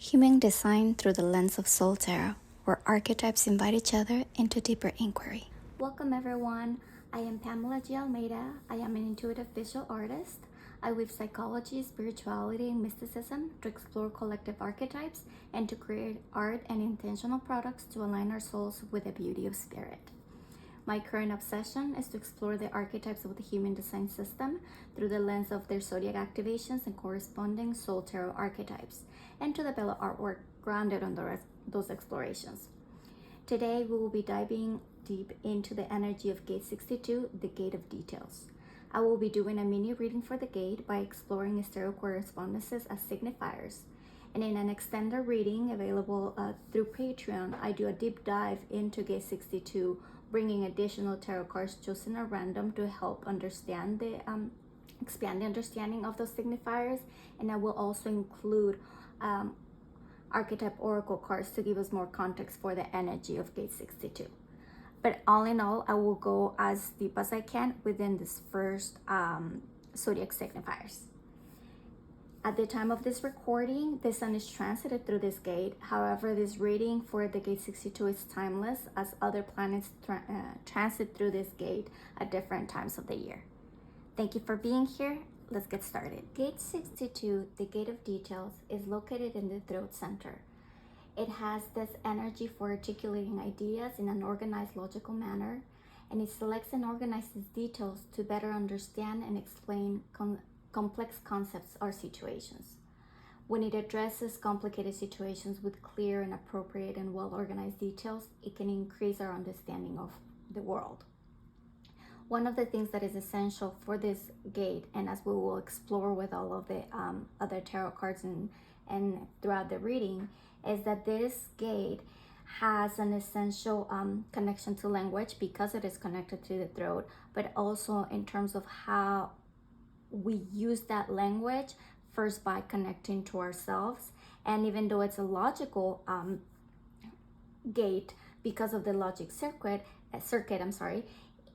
Human design through the lens of Soul Tarot, where archetypes invite each other into deeper inquiry. Welcome everyone. I am Pamela G. Almeida. I am an intuitive visual artist. I weave psychology, spirituality, and mysticism to explore collective archetypes and to create art and intentional products to align our souls with the beauty of spirit. My current obsession is to explore the archetypes of the human design system through the lens of their zodiac activations and corresponding soul tarot archetypes, and to develop artwork grounded on those explorations. Today, we will be diving deep into the energy of Gate 62, the Gate of Details. I will be doing a mini reading for the gate by exploring tarot correspondences as signifiers. And in an extended reading available through Patreon, I do a deep dive into Gate 62, bringing additional tarot cards chosen at random to help understand expand the understanding of those signifiers. And I will also include archetype oracle cards to give us more context for the energy of Gate 62. But all in all, I will go as deep as I can within this first zodiac signifiers. At the time of this recording, the sun is transited through this gate. However, this reading for the Gate 62 is timeless, as other planets transit through this gate at different times of the year. Thank you for being here. Let's get started. Gate 62, the Gate of Details, is located in the throat center. It has this energy for articulating ideas in an organized, logical manner, and it selects and organizes details to better understand and explain complex concepts or situations. When it addresses complicated situations with clear and appropriate and well-organized details, it can increase our understanding of the world. One of the things that is essential for this gate, and as we will explore with all of the other tarot cards and throughout the reading, is that this gate has an essential connection to language because it is connected to the throat, but also in terms of how we use that language, first by connecting to ourselves. And even though it's a logical gate, because of the logic circuit,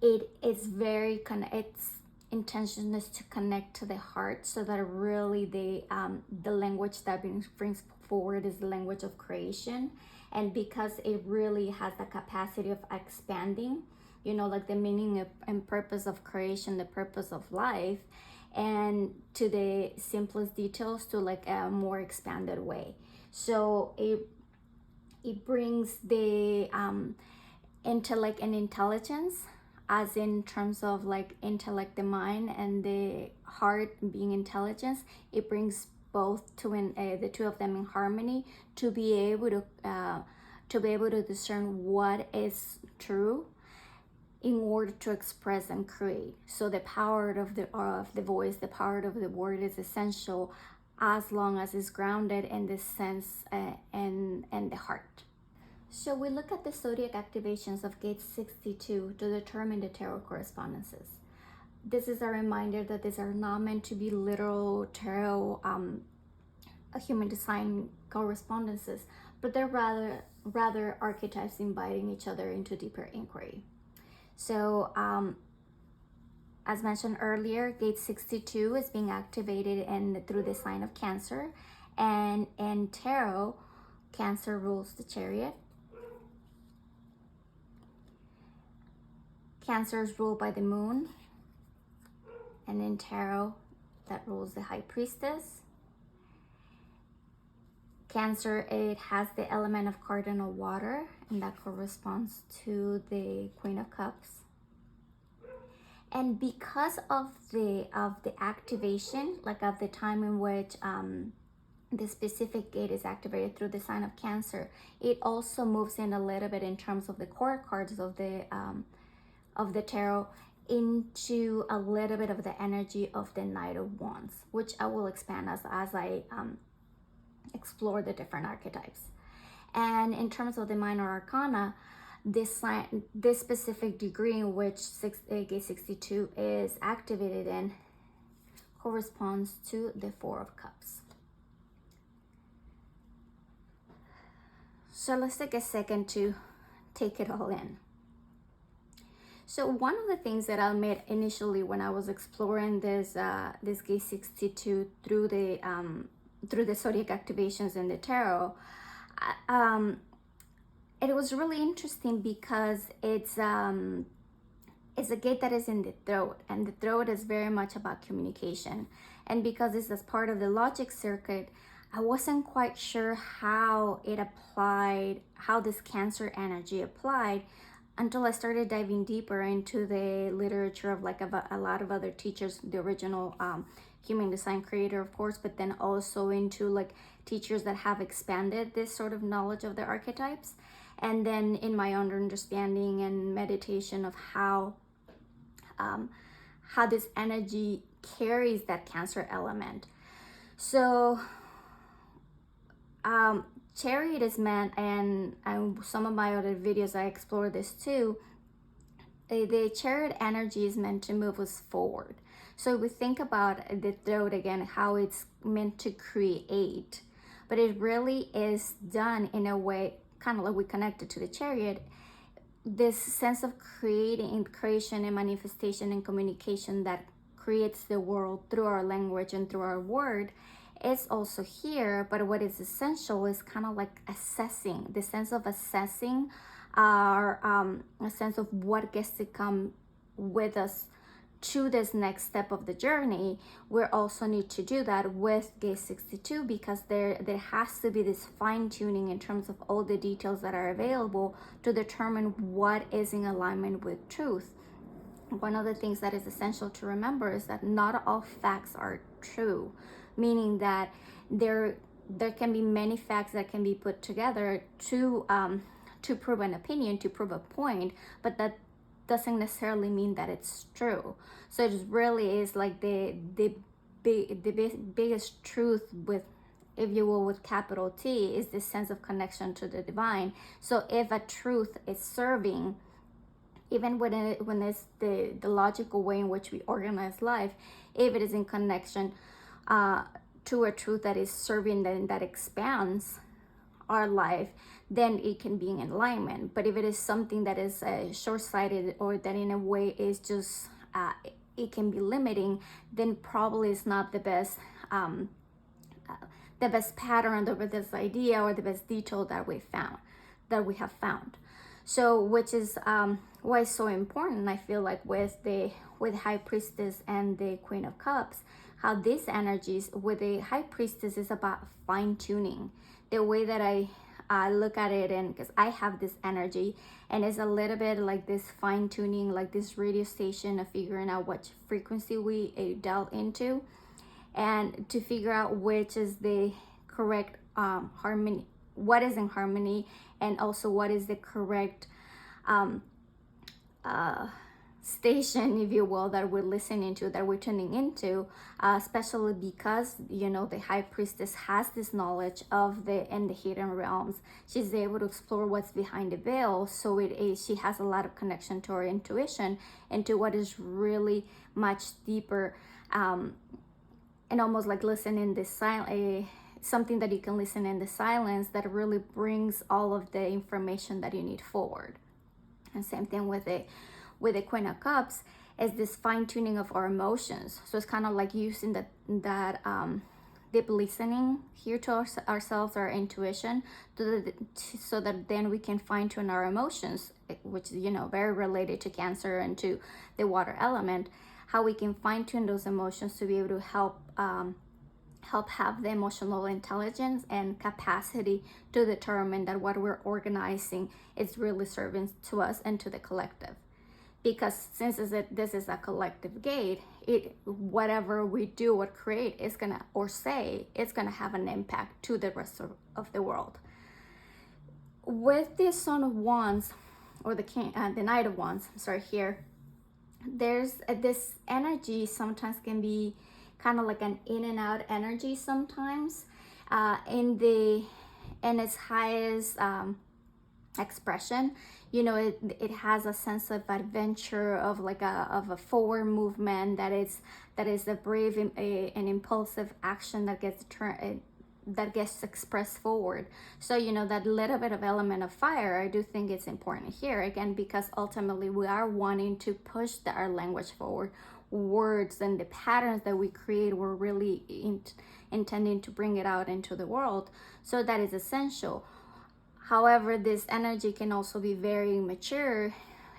it is very its intention is to connect to the heart, so that really the language that brings forward is the language of creation. And because it really has the capacity of expanding, like the meaning and purpose of creation, the purpose of life, and to the simplest details to like a more expanded way. So it brings the intellect and intelligence, as in terms of like intellect, the mind, and the heart being intelligence. It brings both the two of them in harmony, to be able to discern what is true in order to express and create. So the power of the voice, the power of the word is essential, as long as it's grounded in the sense and the heart. So we look at the zodiac activations of Gate 62 to determine the tarot correspondences. This is a reminder that these are not meant to be literal tarot human design correspondences, but they're rather archetypes inviting each other into deeper inquiry. So as mentioned earlier, Gate 62 is being activated through the sign of Cancer, and in tarot, Cancer rules the Chariot. Cancer is ruled by the moon, and in tarot, that rules the High Priestess. Cancer, it has the element of cardinal water, and that corresponds to the Queen of Cups. And because of the activation, like of the time in which the specific gate is activated through the sign of Cancer, it also moves in a little bit in terms of the core cards of the tarot into a little bit of the energy of the Knight of Wands, which I will expand as I explore the different archetypes. And in terms of the minor arcana, this specific degree in which Gate 62 is activated in corresponds to the Four of Cups. So let's take a second to take it all in. So one of the things that I made initially when I was exploring this Gate 62 through through the zodiac activations in the tarot. It was really interesting because it's a gate that is in the throat, and the throat is very much about communication. And because this is part of the logic circuit, I wasn't quite sure how it applied, how this Cancer energy applied, until I started diving deeper into the literature of like a lot of other teachers, the original human design creator, of course, but then also into like teachers that have expanded this sort of knowledge of the archetypes. And then in my own understanding and meditation of how this energy carries that Cancer element. So Chariot is meant, and some of my other videos I explore this too, the Chariot energy is meant to move us forward. So we think about the throat again, how it's meant to create, but it really is done in a way, kind of like we connected to the Chariot, this sense of creation and manifestation and communication that creates the world through our language and through our word is also here. But what is essential is kind of like assessing, the sense of assessing our a sense of what gets to come with us to this next step of the journey. We also need to do that with gate 62, because there has to be this fine-tuning in terms of all the details that are available to determine what is in alignment with truth. One of the things that is essential to remember is that not all facts are true, meaning that there can be many facts that can be put together to prove an opinion, to prove a point, but that doesn't necessarily mean that it's true. So it really is like the biggest truth, with, if you will, with capital T, is this sense of connection to the divine. So if a truth is serving, even when it's the logical way in which we organize life, if it is in connection to a truth that is serving, that expands our life, then it can be in alignment. But if it is something that is short-sighted, or that in a way is just it can be limiting, then probably it's not the best pattern, the best idea, or the best detail that we have found. So which is why it's so important, I feel like, with High Priestess and the Queen of Cups, how these energies with the High Priestess is about fine-tuning. The way that I look at it, and because I have this energy, and it's a little bit like this fine-tuning, like this radio station of figuring out what frequency we delve into, and to figure out which is the correct harmony, what is in harmony, and also what is the correct station, if you will, that we're listening to, that we're tuning into, especially because, you know, the High Priestess has this knowledge of the hidden realms. She's able to explore what's behind the veil. So she has a lot of connection to our intuition and to what is really much deeper, and almost like listening this silence, something that you can listen in the silence, that really brings all of the information that you need forward. And same thing with the Queen of Cups, is this fine-tuning of our emotions. So it's kind of like using that deep listening here to ourselves, our intuition, so that then we can fine-tune our emotions, which, you know, very related to Cancer and to the water element, how we can fine-tune those emotions to be able to help have the emotional intelligence and capacity to determine that what we're organizing is really serving to us and to the collective. Because since this is a collective gate, whatever we do or create is gonna, or say, it's gonna have an impact to the rest of the world. With the Son of Wands, or the Knight of Wands, here, there's this energy sometimes can be kind of like an in and out energy sometimes, in its highest expression. You know, it has a sense of adventure, of like a forward movement, that is a brave and impulsive action that gets expressed forward. So, you know, that little bit of element of fire, I do think it's important here, again, because ultimately we are wanting to push our language forward. Words and the patterns that we create, we're really intending to bring it out into the world. So that is essential. However, this energy can also be very mature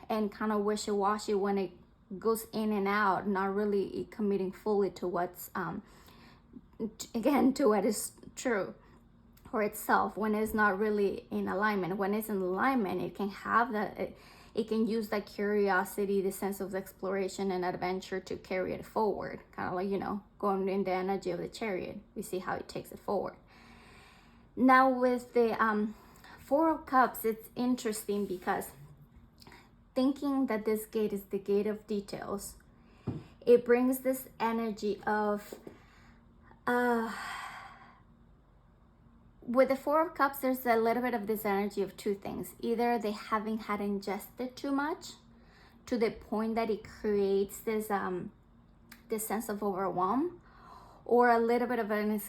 and kind of wishy-washy when it goes in and out, not really committing fully to what's again, to what is true for itself, when it's not really in alignment. When it's in alignment, it can have that, it can use that curiosity, the sense of exploration and adventure to carry it forward, kind of like, you know, going in the energy of the chariot. We see how it takes it forward. Now with the Four of Cups, it's interesting because thinking that this gate is the gate of details, it brings this energy of with the Four of Cups, there's a little bit of this energy of two things. Either they haven't had ingested too much to the point that it creates this this sense of overwhelm, or a little bit of an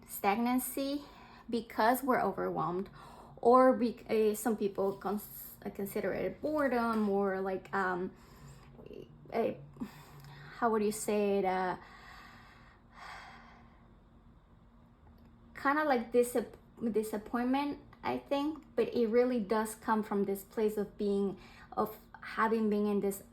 stagnancy because we're overwhelmed, or some people consider it boredom, or like how would you say it, kind of like disappointment, I think. But it really does come from this place of having been in this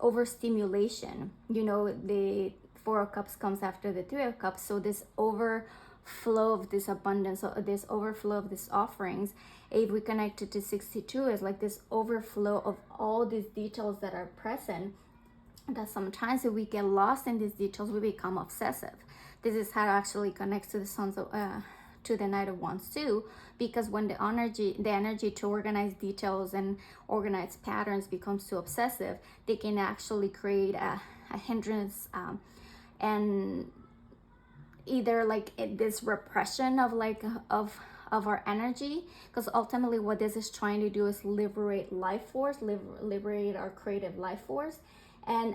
overstimulation. You know, the Four of Cups comes after the Three of Cups, so this overflow of this abundance, or this overflow of these offerings, if we connect it to 62, is like this overflow of all these details that are present, that sometimes if we get lost in these details, we become obsessive. This is how it actually connects to the to the Knight of Wands too, because when the energy to organize details and organize patterns becomes too obsessive, they can actually create a hindrance, and either like this repression of our energy, because ultimately what this is trying to do is liberate life force, liberate our creative life force. And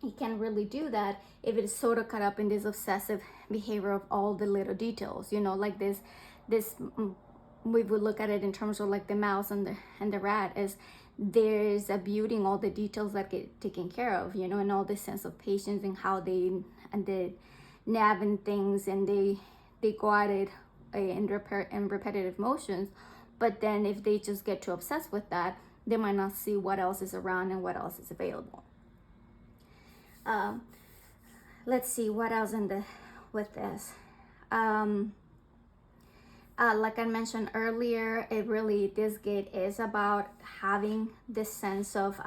it can really do that if it is sort of caught up in this obsessive behavior of all the little details, you know, like this we would look at it in terms of like the mouse and the rat, is there's a beauty in all the details that get taken care of, you know, and all this sense of patience and how they nab in things, and they go at it in repetitive motions. But then if they just get too obsessed with that, they might not see what else is around and what else is available. Let's see what else with this. Like I mentioned earlier, this gate is about having this sense of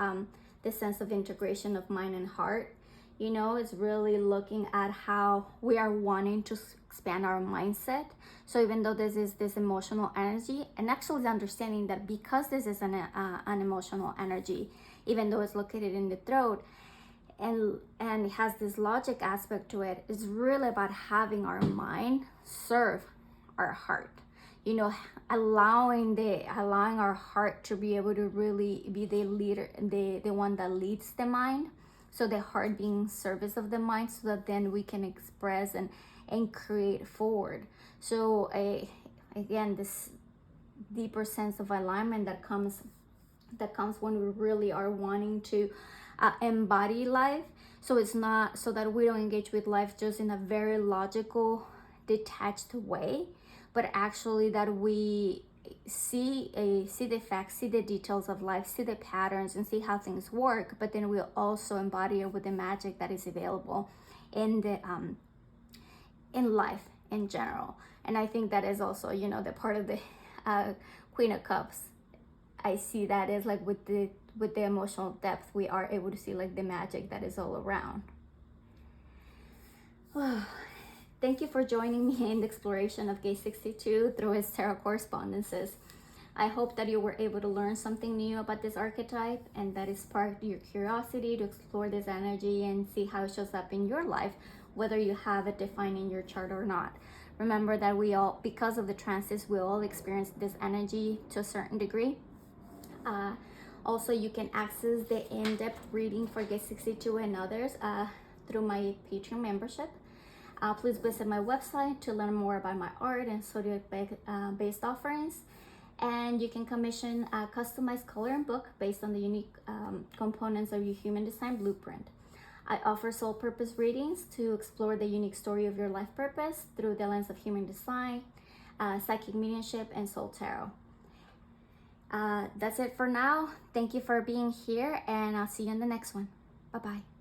integration of mind and heart. You know, it's really looking at how we are wanting to expand our mindset. So even though this is this emotional energy, and actually understanding that because this is an emotional energy, even though it's located in the throat, and it has this logic aspect to it, it's really about having our mind serve our heart. You know, allowing our heart to be able to really be the leader, the one that leads the mind. So the heart being service of the mind, so that then we can express and create forward. So again, this deeper sense of alignment that comes when we really are wanting to embody life. So it's not so that we don't engage with life just in a very logical, detached way, but actually that we see the facts, see the details of life, see the patterns, and see how things work. But then we'll also embody it with the magic that is available in the in life in general. And I think that is also, you know, the part of the Queen of Cups. I see that as like with the emotional depth, we are able to see like the magic that is all around. Thank you for joining me in the exploration of Gate 62 through its tarot correspondences. I hope that you were able to learn something new about this archetype, and that it sparked your curiosity to explore this energy and see how it shows up in your life, whether you have it defined in your chart or not. Remember that we all, because of the transits, we all experience this energy to a certain degree. Also, you can access the in-depth reading for Gate 62 and others through my Patreon membership. Please visit my website to learn more about my art and zodiac-based offerings. And you can commission a customized coloring book based on the unique components of your human design blueprint. I offer soul purpose readings to explore the unique story of your life purpose through the lens of human design, psychic mediumship, and soul tarot. That's it for now. Thank you for being here, and I'll see you in the next one. Bye-bye.